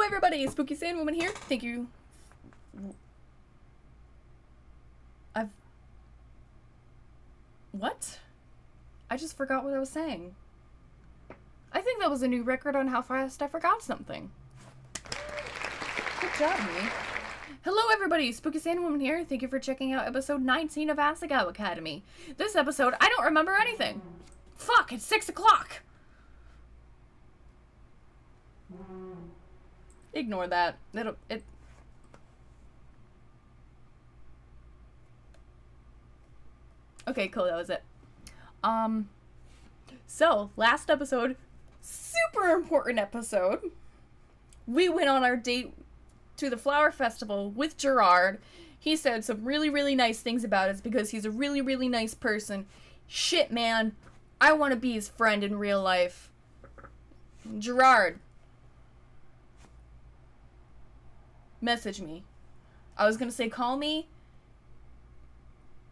everybody, Spooky Sandwoman here. Thank you. What? I just forgot what I was saying. I think that was a new record on how fast I forgot something. Good job, me. Hello everybody, Spooky Sandwoman here. Thank you for checking out episode 19 of Asagao Academy. This episode, I don't remember anything. Fuck, it's 6 o'clock. Ignore that. Okay, cool, that was it. So, last episode, super important episode. We went on our date to the flower festival with Gerard. He said some really, really nice things about us because he's a really, really nice person. Shit, man. I want to be his friend in real life. Gerard. Message me. I was gonna say call me,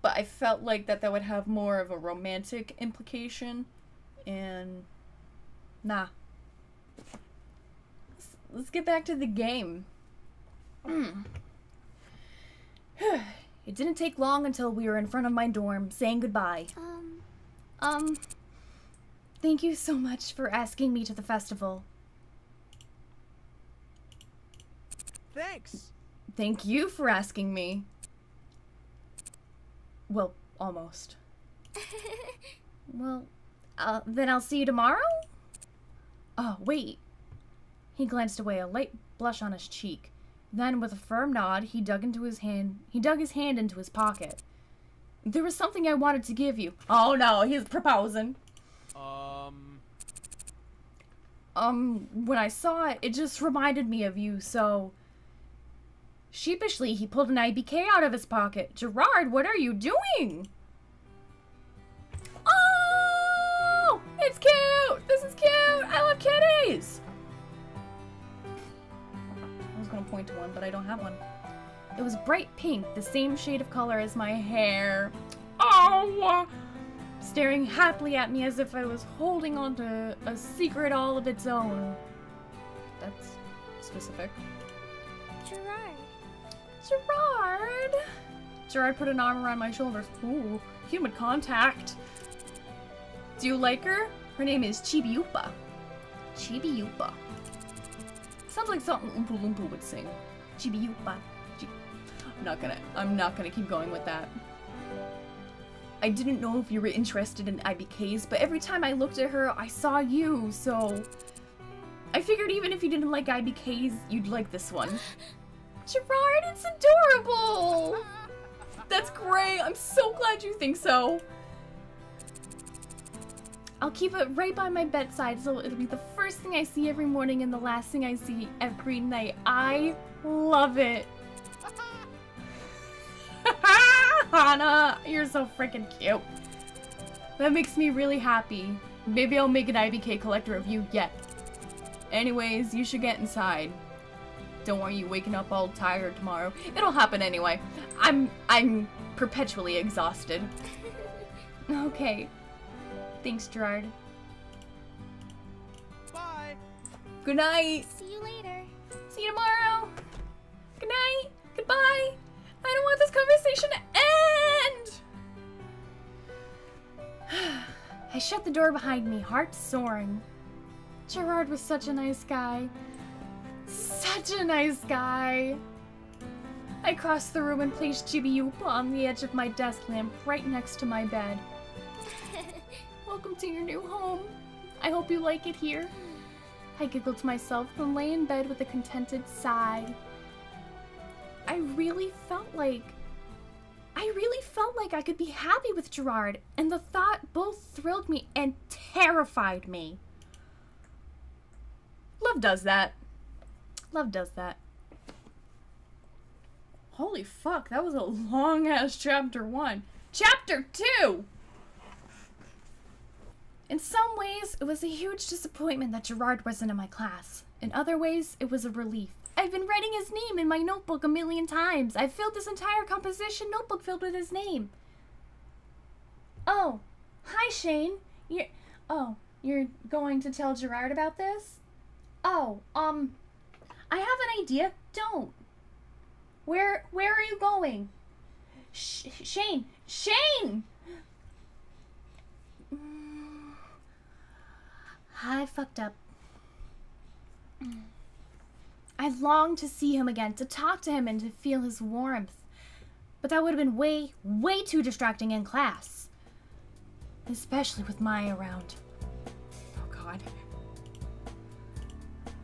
but I felt like that would have more of a romantic implication, and nah. Let's get back to the game. It didn't take long until we were in front of my dorm, saying goodbye. Thank you so much for asking me to the festival. Thanks! Thank you for asking me. Well, almost. Well, then I'll see you tomorrow? Oh, wait. He glanced away, a light blush on his cheek. Then, with a firm nod, he dug his hand into his pocket. There was something I wanted to give you. Oh no, he's proposing. When I saw it, it just reminded me of you, so... Sheepishly, he pulled an IBK out of his pocket. Gerard, what are you doing? Oh! It's cute! This is cute! I love kitties! I was gonna point to one, but I don't have one. It was bright pink, the same shade of color as my hair. Oh! Staring happily at me as if I was holding on to a secret all of its own. That's specific. Gerard. Gerard! Gerard put an arm around my shoulders. Ooh, human contact. Do you like her? Her name is Chibiupa. Chibiupa. Sounds like something Oompa Loompa would sing. Chibiupa. I'm not gonna keep going with that. I didn't know if you were interested in IBKs, but every time I looked at her, I saw you, so... I figured even if you didn't like IBKs, you'd like this one. Gerard, it's adorable! That's great! I'm so glad you think so! I'll keep it right by my bedside, so it'll be the first thing I see every morning and the last thing I see every night. I love it! Hana, you're so freaking cute. That makes me really happy. Maybe I'll make an IBK collector of you yet. Anyways, you should get inside. Don't want you waking up all tired tomorrow. It'll happen anyway. I'm perpetually exhausted. Okay. Thanks, Gerard. Bye! Good night! See you later. See you tomorrow! Good night! Goodbye! I don't want this conversation to end! I shut the door behind me, heart soaring. Gerard was such a nice guy. Such a nice guy. I crossed the room and placed Chibiupa on the edge of my desk lamp right next to my bed. Welcome to your new home. I hope you like it here. I giggled to myself and lay in bed with a contented sigh. I really felt like I could be happy with Gerard, and the thought both thrilled me and terrified me. Love does that. Love does that. Holy fuck, that was a long-ass chapter 1. Chapter 2! In some ways, it was a huge disappointment that Gerard wasn't in my class. In other ways, it was a relief. I've been writing his name in my notebook a million times. I've filled this entire composition notebook filled with his name. Oh, hi Shane. You're going to tell Gerard about this? Oh, I have an idea. Don't. Where are you going? Shane! Shane! I fucked up. I longed to see him again, to talk to him and to feel his warmth. But that would have been way, way too distracting in class. Especially with Maya around. Oh god.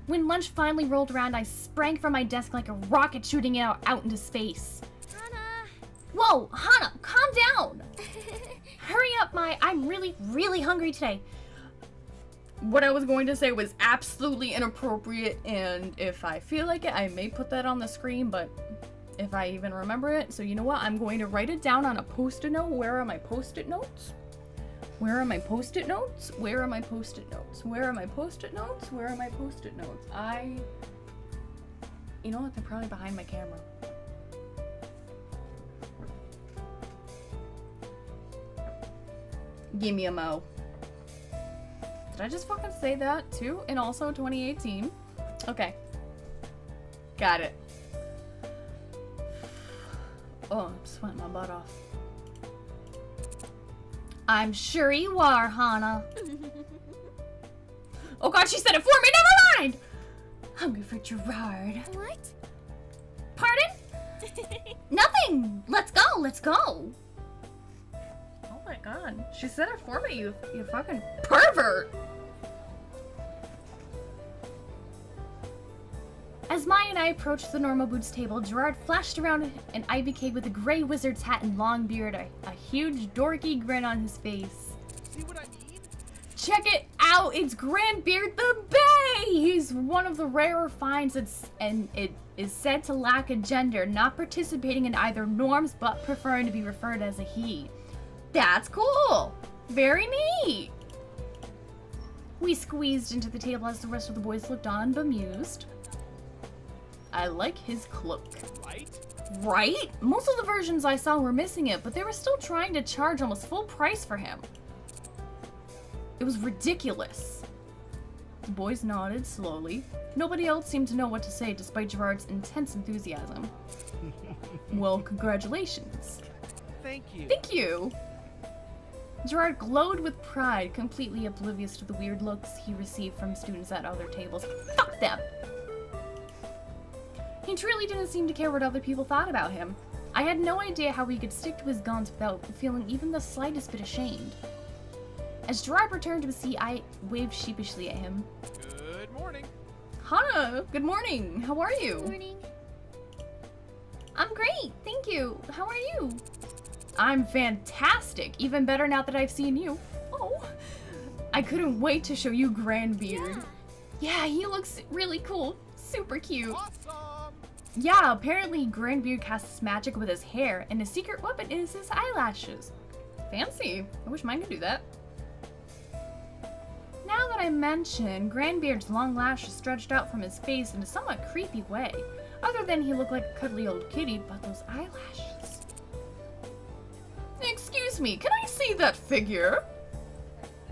When lunch finally rolled around, I sprang from my desk like a rocket shooting out into space. Hana! Whoa, Hana, calm down! Hurry up, I'm really, really hungry today. What I was going to say was absolutely inappropriate, and if I feel like it, I may put that on the screen, but if I even remember it, so you know what? I'm going to write it down on a post-it note. Where are my post-it notes? Where are my post-it notes? Where are my post-it notes? Where are my post-it notes? Where are my post-it notes? You know what? They're probably behind my camera. Give me a mo. Did I just fucking say that too? And also 2018? Okay. Got it. Oh, I'm sweating my butt off. I'm sure you are, Hana. Oh god, she said it for me! Never mind! Hungry for Gerard. What? Pardon? Nothing! Let's go, let's go! Oh my god. She said it for me, you fucking pervert! As Maya and I approached the normal boots table, Gerard flashed around an ivy cake with a gray wizard's hat and long beard, a huge dorky grin on his face. See what I mean? Check it out! It's Grandbeard the Bay! He's one of the rarer finds and it is said to lack a gender, not participating in either norms but preferring to be referred as a he. That's cool! Very neat! We squeezed into the table as the rest of the boys looked on, bemused. I like his cloak. Right? Right? Most of the versions I saw were missing it, but they were still trying to charge almost full price for him. It was ridiculous. The boys nodded slowly. Nobody else seemed to know what to say despite Gerard's intense enthusiasm. Well, congratulations. Thank you. Thank you! Gerard glowed with pride, completely oblivious to the weird looks he received from students at other tables. Fuck them! He truly didn't seem to care what other people thought about him. I had no idea how he could stick to his guns without feeling even the slightest bit ashamed. As Gerard returned to his seat, I waved sheepishly at him. Good morning. Hana, good morning. How are you? Morning. I'm great, thank you. How are you? I'm fantastic. Even better now that I've seen you. Oh, I couldn't wait to show you Grandbeard. Yeah, he looks really cool. Super cute. Awesome. Yeah, apparently Grandbeard casts magic with his hair, and his secret weapon is his eyelashes. Fancy. I wish mine could do that. Now that I mention, Grandbeard's long lashes stretched out from his face in a somewhat creepy way. Other than he looked like a cuddly old kitty, but those eyelashes. Excuse me, can I see that figure?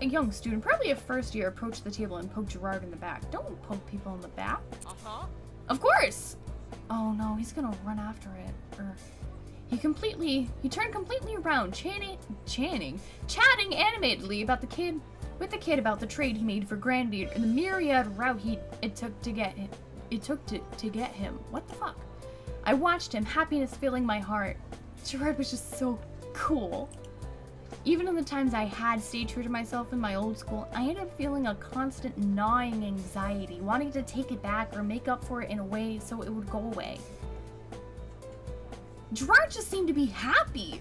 A young student, probably a first year, approached the table and poked Gerard in the back. Don't poke people in the back. Uh-huh. Of course! Oh no, he's gonna run after it. He turned completely around, chatting animatedly about the kid about the trade he made for Grandbeard and the myriad route it took to get him. What the fuck? I watched him, happiness filling my heart. Gerard was just so cool. Even in the times I had stayed true to myself in my old school, I ended up feeling a constant gnawing anxiety, wanting to take it back or make up for it in a way so it would go away. Gerard just seemed to be happy.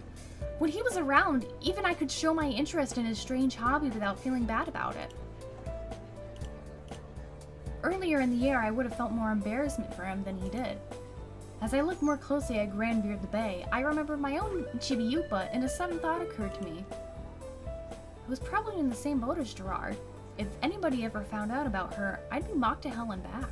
When he was around, even I could show my interest in his strange hobby without feeling bad about it. Earlier in the year, I would have felt more embarrassment for him than he did. As I looked more closely at Grandbeard the Bay, I remembered my own Chibi-Yupa, and a sudden thought occurred to me. I was probably in the same boat as Gerard. If anybody ever found out about her, I'd be mocked to hell and back.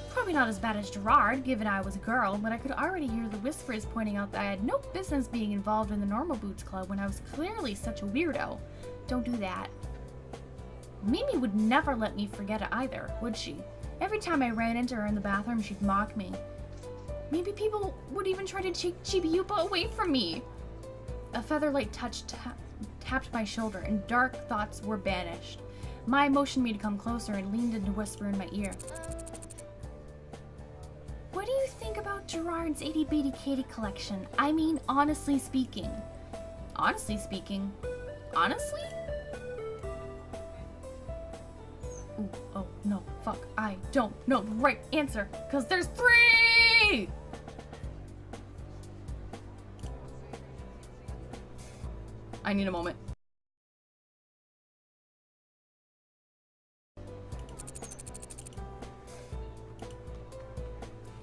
Probably not as bad as Gerard, given I was a girl, but I could already hear the whispers pointing out that I had no business being involved in the Normal Boots Club when I was clearly such a weirdo. Don't do that. Mimi would never let me forget it either, would she? Every time I ran into her in the bathroom, she'd mock me. Maybe people would even try to take Chibi-Yupa away from me. A feather-light touch tapped my shoulder, and dark thoughts were banished. Mai motioned me to come closer and leaned in to whisper in my ear. What do you think about Gerard's itty bitty kitty collection? I mean, honestly speaking. Honestly speaking? Honestly? Ooh, oh, no, fuck, I don't know the right answer, because there's 3! I need a moment.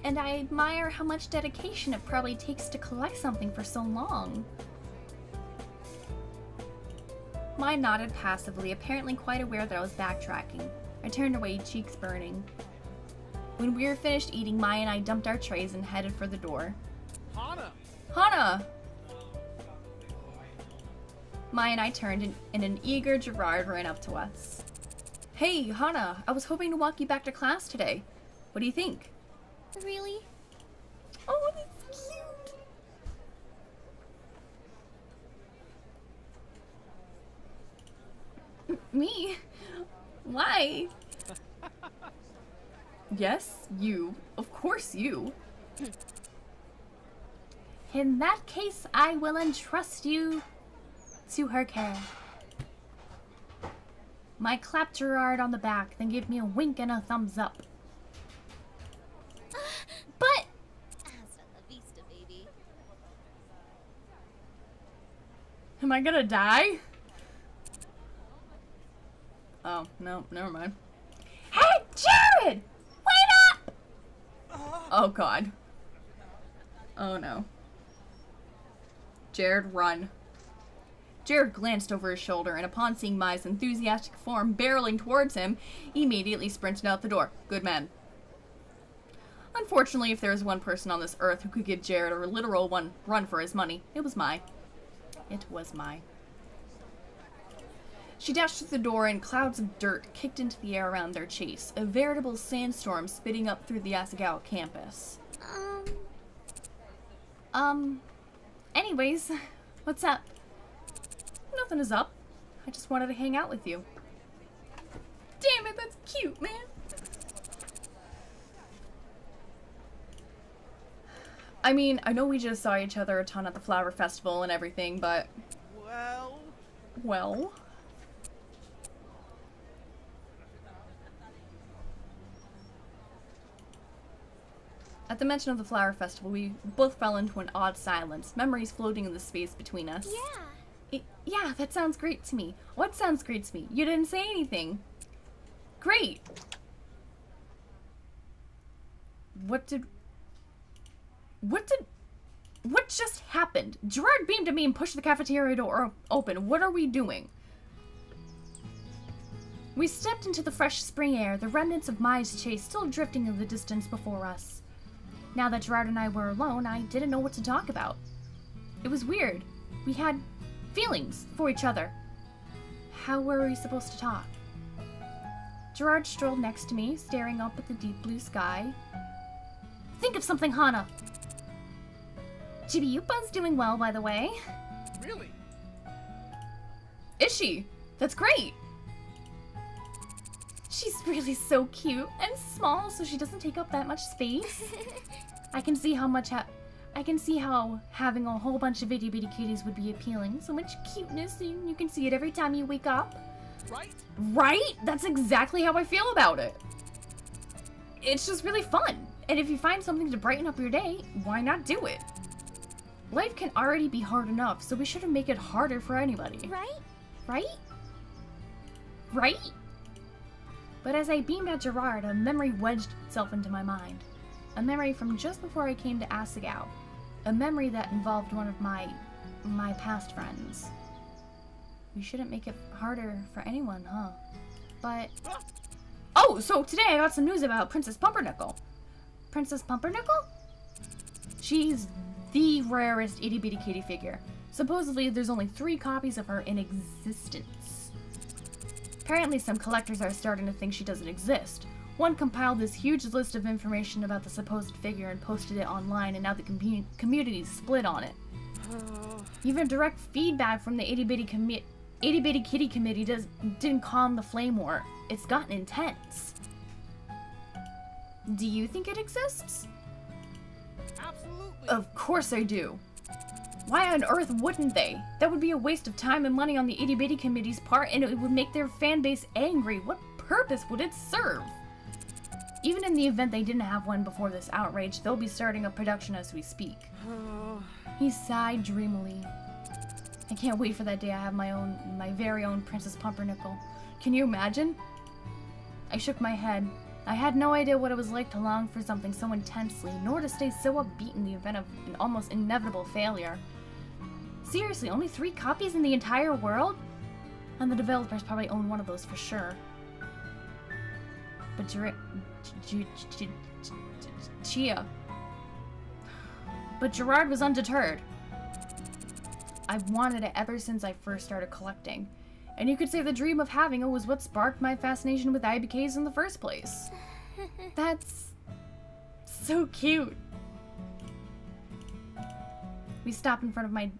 And I admire how much dedication it probably takes to collect something for so long. Mai nodded passively, apparently quite aware that I was backtracking. I turned away, cheeks burning. When we were finished eating, Mai and I dumped our trays and headed for the door. Hana! Hana! Mai and I turned, and an eager Gerard ran up to us. Hey, Hana, I was hoping to walk you back to class today. What do you think? Really? Oh, that's cute! Me? Why? Yes, you. Of course you. In that case, I will entrust you to her care. Mai clapped Gerard on the back, then gave me a wink and a thumbs up. But... Hasta la vista, baby. Am I gonna die? Oh, no, never mind. Hey, Jared! Wait up! Oh, God. Oh, no. Jared, run. Jared glanced over his shoulder, and upon seeing Mai's enthusiastic form barreling towards him, he immediately sprinted out the door. Good man. Unfortunately, if there was one person on this earth who could give Jared a literal run for his money, it was Mai. It was Mai. She dashed through the door, and clouds of dirt kicked into the air around their chase, a veritable sandstorm spitting up through the Asagao campus. Anyways, what's up? Nothing is up. I just wanted to hang out with you. Damn it, that's cute, man. I mean, I know we just saw each other a ton at the Flower Festival and everything, but... Well... At the mention of the Flower Festival, we both fell into an odd silence, memories floating in the space between us. Yeah. Yeah, that sounds great to me. What sounds great to me? You didn't say anything. Great. What just happened? Gerard beamed at me and pushed the cafeteria door open. What are we doing? We stepped into the fresh spring air, the remnants of Mai's chase still drifting in the distance before us. Now that Gerard and I were alone, I didn't know what to talk about. It was weird. We had feelings for each other. How were we supposed to talk? Gerard strolled next to me, staring up at the deep blue sky. Think of something, Hana. Chibi-Yupa's doing well, by the way. Really? Is she? That's great. She's really so cute and small, so she doesn't take up that much space. I can see how having a whole bunch of itty bitty kitties would be appealing. So much cuteness, and you can see it every time you wake up. Right? Right? That's exactly how I feel about it. It's just really fun. And if you find something to brighten up your day, why not do it? Life can already be hard enough, so we shouldn't make it harder for anybody. Right? Right? Right? But as I beamed at Gerard, a memory wedged itself into my mind. A memory from just before I came to Asagao. A memory that involved one of my past friends. We shouldn't make it harder for anyone, huh? But... Oh, so today I got some news about Princess Pumpernickel. Princess Pumpernickel? She's the rarest itty bitty kitty figure. Supposedly, there's only 3 copies of her in existence. Apparently, some collectors are starting to think she doesn't exist. One compiled this huge list of information about the supposed figure and posted it online, and now the community's split on it. Even direct feedback from the Itty Bitty Kitty Committee didn't calm the flame war. It's gotten intense. Do you think it exists? Absolutely. Of course I do. Why on earth wouldn't they? That would be a waste of time and money on the Itty Bitty Committee's part, and it would make their fan base angry. What purpose would it serve? Even in the event they didn't have one before this outrage, they'll be starting a production as we speak. He sighed dreamily. I can't wait for that day I have my very own Princess Pumpernickel. Can you imagine? I shook my head. I had no idea what it was like to long for something so intensely, nor to stay so upbeat in the event of an almost inevitable failure. Seriously, only 3 copies in the entire world? And the developers probably own one of those for sure. But Gerard was undeterred. I've wanted it ever since I first started collecting. And you could say the dream of having it was what sparked my fascination with IBKs in the first place. That's so cute. We stopped in front of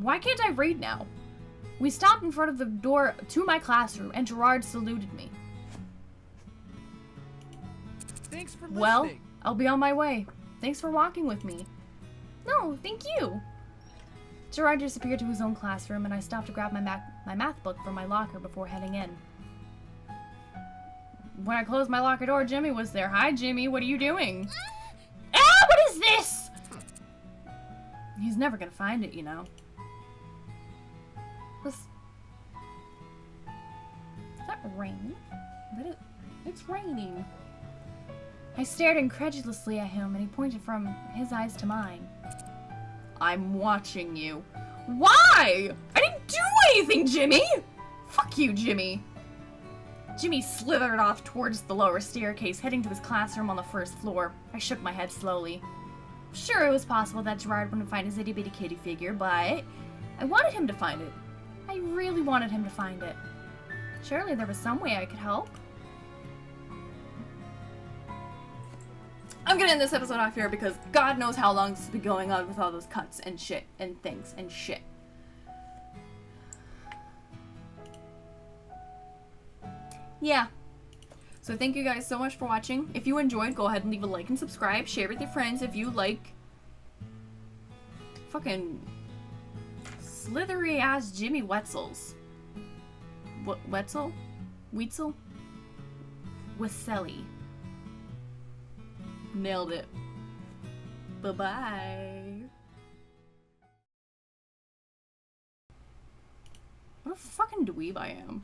why can't I read now? We stopped in front of the door to my classroom, and Gerard saluted me. Thanks for listening. Well, I'll be on my way. Thanks for walking with me. No, thank you. Gerard disappeared to his own classroom, and I stopped to grab my math book from my locker before heading in. When I closed my locker door, Jimmy was there. Hi, Jimmy. What are you doing? Ah, what is this? He's never gonna find it, you know. Is that rain? It's raining. I stared incredulously at him, and he pointed from his eyes to mine. I'm watching you. Why? I didn't do anything, Jimmy! Fuck you, Jimmy. Jimmy slithered off towards the lower staircase, heading to his classroom on the first floor. I shook my head slowly. Sure, it was possible that Gerard wouldn't find his itty-bitty kitty figure, but I wanted him to find it. I really wanted him to find it. Surely there was some way I could help. I'm gonna end this episode off here because God knows how long this has been going on with all those cuts and shit and things and shit. Yeah. So thank you guys so much for watching. If you enjoyed, go ahead and leave a like and subscribe. Share with your friends if you like fucking slithery ass Jimmy Wetzels. Wetzel? Weetzel? Wesselly. Nailed it. Bye-bye. What a fucking dweeb I am.